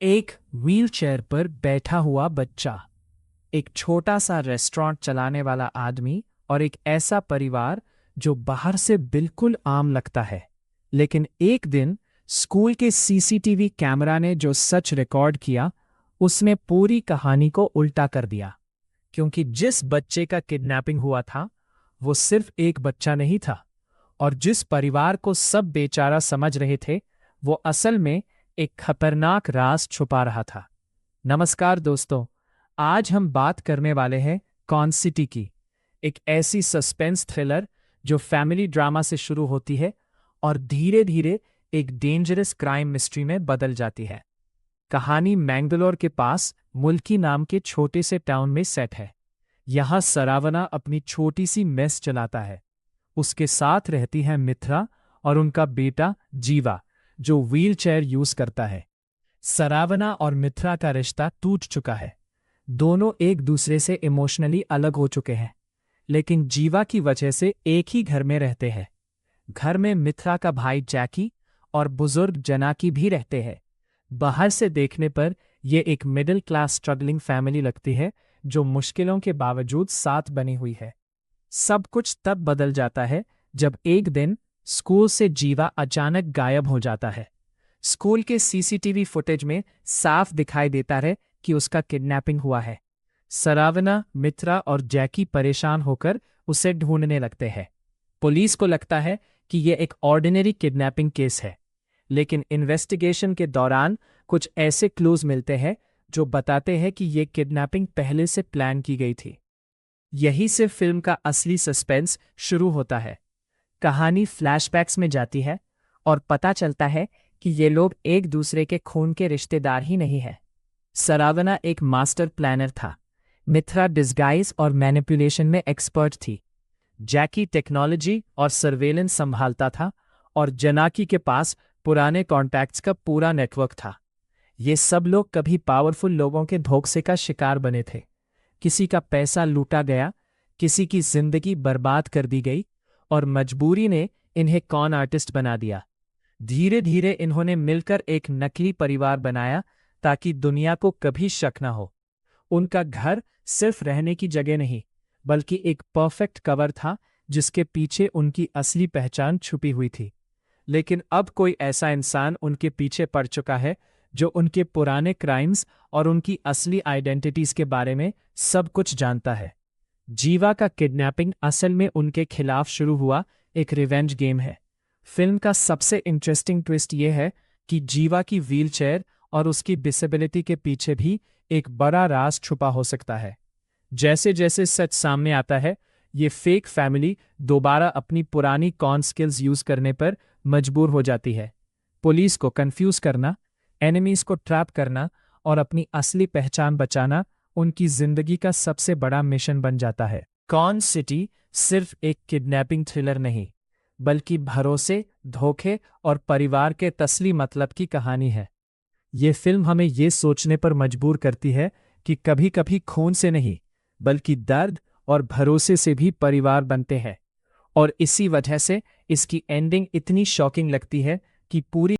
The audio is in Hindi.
एक व्हीलचेयर पर बैठा हुआ बच्चा, एक छोटा सा रेस्टोरेंट चलाने वाला आदमी और एक ऐसा परिवार जो बाहर से बिल्कुल आम लगता है। लेकिन एक दिन स्कूल के सीसीटीवी कैमरा ने जो सच रिकॉर्ड किया, उसने पूरी कहानी को उल्टा कर दिया। क्योंकि जिस बच्चे का किडनैपिंग हुआ था, वो सिर्फ एक बच्चा नहीं था, और जिस परिवार को सब बेचारा समझ रहे थे, वो असल में एक खतरनाक राज छुपा रहा था। नमस्कार दोस्तों, आज हम बात करने वाले हैं कॉन सिटी की, एक ऐसी सस्पेंस थ्रिलर जो फैमिली ड्रामा से शुरू होती है और धीरे धीरे एक डेंजरस क्राइम मिस्ट्री में बदल जाती है। कहानी मैंगलोर के पास मुल्की नाम के छोटे से टाउन में सेट है। यहाँ सरावना अपनी छोटी सी मेस चलाता है। उसके साथ रहती है मित्रा और उनका बेटा जीवा, जो व्हीलचेयर यूज करता है। सरावना और मित्रा का रिश्ता टूट चुका है। दोनों एक दूसरे से इमोशनली अलग हो चुके हैं, लेकिन जीवा की वजह से एक ही घर में रहते हैं। घर में मित्रा का भाई जैकी और बुजुर्ग जनाकी भी रहते हैं। बाहर से देखने पर यह एक मिडिल क्लास स्ट्रगलिंग फैमिली लगती है, जो मुश्किलों के बावजूद साथ बनी हुई है। सब कुछ तब बदल जाता है जब एक दिन स्कूल से जीवा अचानक गायब हो जाता है। स्कूल के सीसीटीवी फुटेज में साफ दिखाई देता है कि उसका किडनैपिंग हुआ है। सरावना, मित्रा और जैकी परेशान होकर उसे ढूंढने लगते हैं। पुलिस को लगता है कि यह एक ऑर्डिनरी किडनैपिंग केस है, लेकिन इन्वेस्टिगेशन के दौरान कुछ ऐसे क्लूज मिलते हैं जो बताते हैं कि यह किडनैपिंग पहले से प्लान की गई थी। यही से फिल्म का असली सस्पेंस शुरू होता है। कहानी फ्लैशबैक्स में जाती है और पता चलता है कि ये लोग एक दूसरे के खून के रिश्तेदार ही नहीं हैं। सरावना एक मास्टर प्लानर था, मित्रा डिस्गाइज और मैनिपुलेशन में एक्सपर्ट थी, जैकी टेक्नोलॉजी और सर्वेलेंस संभालता था, और जनाकी के पास पुराने कॉन्टैक्ट्स का पूरा नेटवर्क था। ये सब लोग कभी पावरफुल लोगों के धोखे का शिकार बने थे। किसी का पैसा लूटा गया, किसी की जिंदगी बर्बाद कर दी गई, और मजबूरी ने इन्हें कॉन आर्टिस्ट बना दिया। धीरे धीरे इन्होंने मिलकर एक नकली परिवार बनाया ताकि दुनिया को कभी शक न हो। उनका घर सिर्फ रहने की जगह नहीं, बल्कि एक परफेक्ट कवर था जिसके पीछे उनकी असली पहचान छुपी हुई थी। लेकिन अब कोई ऐसा इंसान उनके पीछे पड़ चुका है जो उनके पुराने क्राइम्स और उनकी असली आइडेंटिटीज के बारे में सब कुछ जानता है। जीवा का किडनैपिंग असल में उनके खिलाफ शुरू हुआ एक रिवेंज गेम है। फिल्म का सबसे इंटरेस्टिंग ट्विस्ट यह है कि जीवा की व्हीलचेयर और उसकी डिसेबिलिटी के पीछे भी एक बड़ा राज छुपा हो सकता है। जैसे जैसे सच सामने आता है, ये फेक फैमिली दोबारा अपनी पुरानी कॉन स्किल्स यूज करने पर मजबूर हो जाती है। पुलिस को कंफ्यूज करना, एनिमीज को ट्रैप करना और अपनी असली पहचान बचाना उनकी जिंदगी का सबसे बड़ा मिशन बन जाता है। कॉन सिटी सिर्फ एक किडनैपिंग थ्रिलर नहीं, बल्कि भरोसे, धोखे और परिवार के तसली मतलब की कहानी है। ये फिल्म हमें ये सोचने पर मजबूर करती है कि कभी कभी खून से नहीं, बल्कि दर्द और भरोसे से भी परिवार बनते हैं। और इसी वजह से इसकी एंडिंग इतनी शॉकिंग लगती है कि पूरी